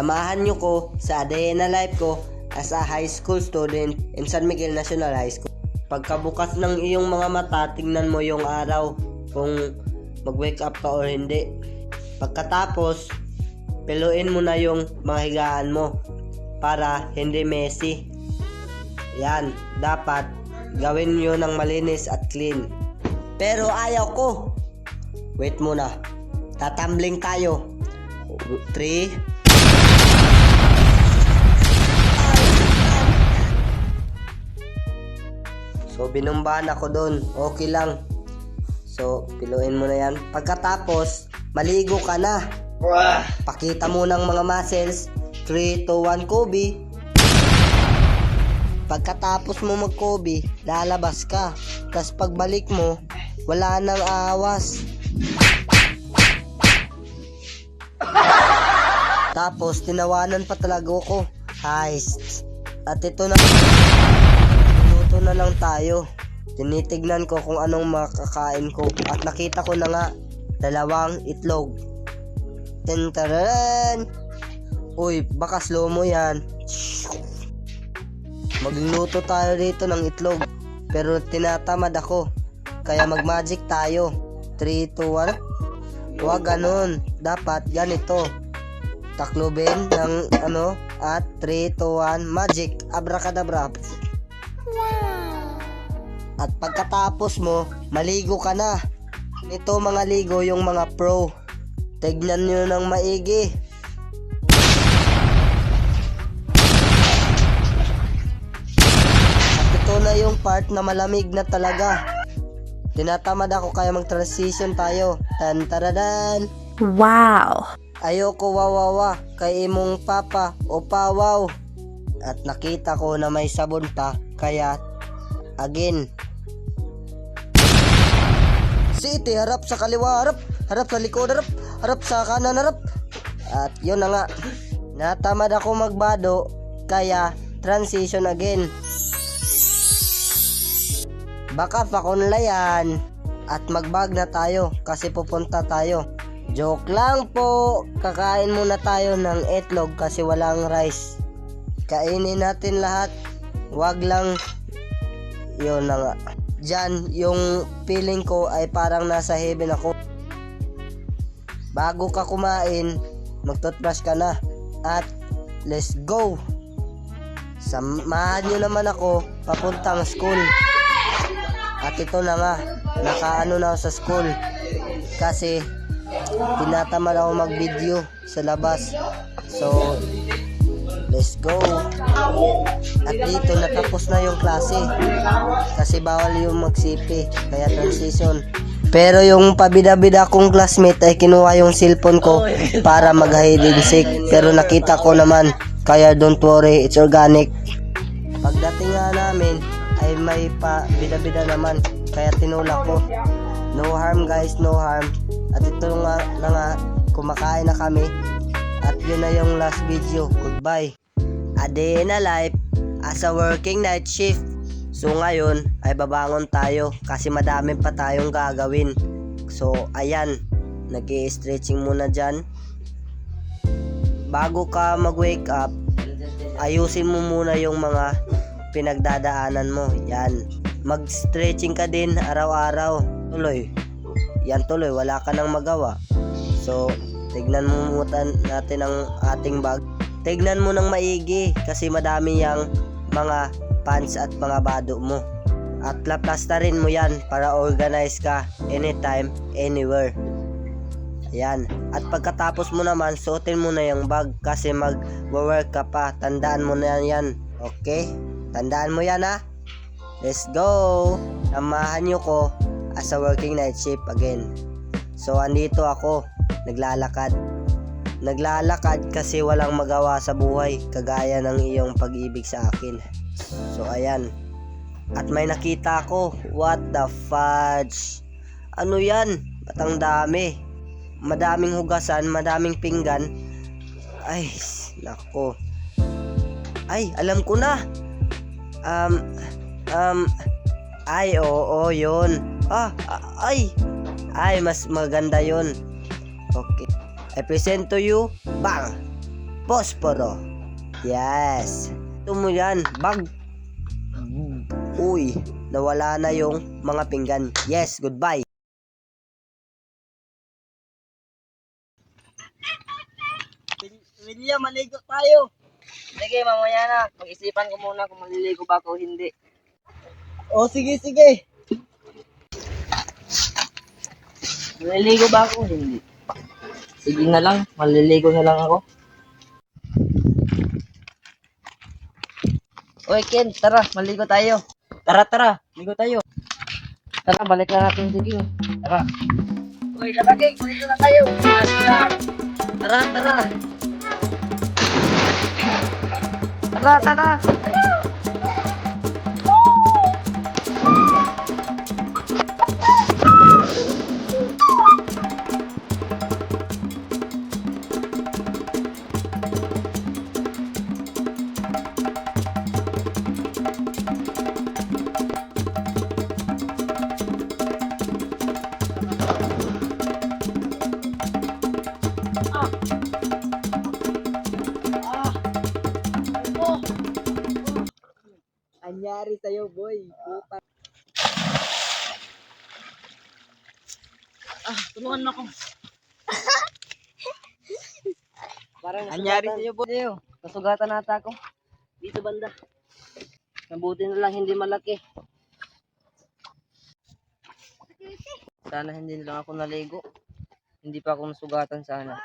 Samahan nyo ko sa day in a life ko as a high school student in San Miguel National High School. Pagkabukas ng iyong mga mata, tingnan mo yung araw kung mag-wake up ka or hindi. Pagkatapos, piluin mo na yung mga higaan mo para hindi messy. Yan, dapat gawin nyo ng malinis at clean. Pero ayaw ko. Wait muna. Tatambling tayo. 3. So, binumbahan ako doon. Okay lang. So, piluin mo na yan. Pagkatapos, maligo ka na. Pakita mo ng mga muscles. 3, 2, 1, Kobe. Pagkatapos mo mag-Kobe, lalabas ka. Tapos pagbalik mo, wala nang awas. Tapos, tinawanan pa talaga ako. Heist. At ito na. Luto na lang tayo. Tinitignan ko kung anong makakain ko. At nakita ko na nga, 2 itlog. Tentararan! Uy, baka slow mo yan. Magluto tayo dito ng itlog. Pero tinatamad ako. Kaya mag-magic tayo. 3, 2, 1. Huwag ganun. Dapat ganito. Taklobin ng at 3, 2, 1. Magic. Abracadabra. At pagkatapos mo, maligo ka na. Ito mga ligo yung mga pro. Tignan nyo ng maigi. At ito na yung part na malamig na talaga. Tinatamad ako kaya mag-transition tayo. Tantaradan. Wow! Ayoko wawawa kay imong papa o pawaw. At nakita ko na may sabon pa kaya again. City, harap sa kaliwa, harap sa likod, harap sa kanan, harap. At yun na nga, natamad ako magbado, kaya transition again. Baka pakunlayan at magbag na tayo kasi pupunta tayo. Joke lang po, kakain muna tayo ng itlog kasi walang rice. Kainin natin lahat, wag lang, yun na nga. Diyan, yung feeling ko ay parang nasa heaven ako. Bago ka kumain, mag-toothbrush ka na. At let's go! Samahan nyo naman ako papuntang school. At ito na nga, nakaano na ako sa school. Kasi, tinatamad ako mag-video sa labas. So, let's go! At dito natapos na yung klase kasi bawal yung magsipi kaya transition. Pero yung pabida-bida kong classmate ay kinuha yung cellphone ko para mag-hide and seek. Pero nakita ko naman kaya don't worry, it's organic. Pagdating nga namin ay may pabida-bida naman kaya tinulak ko. No harm guys, no harm. At ito nga na nga, kumakain na kami. At yun na yung last video. Goodbye. A day in a life as a working night shift. So ngayon ay babangon tayo kasi madami pa tayong gagawin. So ayan, nag-i-stretching muna dyan. Bago ka mag-wake up, ayusin mo muna yung mga pinagdadaanan mo. Yan, mag-stretching ka din araw-araw. Tuloy, yan tuloy, wala ka nang magawa. So tignan mo muna natin ang ating bag. Tignan mo ng maigi kasi madami yang mga pants at mga bado mo. At laplastarin mo yan para organize ka anytime, anywhere. Ayan. At pagkatapos mo naman, suotin mo na yung bag kasi mag-work ka pa. Tandaan mo na yan. Okay? Tandaan mo yan ha. Let's go! Samahan nyo ko as a working night shift again. So, andito ako. Naglalakad kasi walang magawa sa buhay kagaya ng iyong pag-ibig sa akin. So ayan. At may nakita ko. What the fudge? Ano yan? Ba't ang dami? Madaming hugasan, madaming pinggan. Ay, nako. Ay, alam ko na. Ay, oo, yun. Ay, mas maganda yun. Okay. I present to you, bang! Posporo. Yes. Ito mo yan, bag. Uy, nawala na yung mga pinggan. Yes, goodbye. William, maligo tayo. Sige, mamaya na. Mag-isipan ko muna kung maliligo ba ako o hindi. O, sige, sige. Maliligo ba ako o hindi? Sige na lang, maliligo na lang ako. Oy, Ken, tara, maligo tayo. Tara, maligo tayo. Tara, balik na natin si King. Tara. Uy, tara, King, maligo na tayo. Tara. Tara. Anyari sa'yo, boy. Puta. Tulungan mo ako. Parang anyari sa'yo, boy. Nasugatan nata ako. Dito banda. Mabuti na lang hindi malaki. Sana hindi na lang ako naligo. Hindi pa ako nasugatan sana.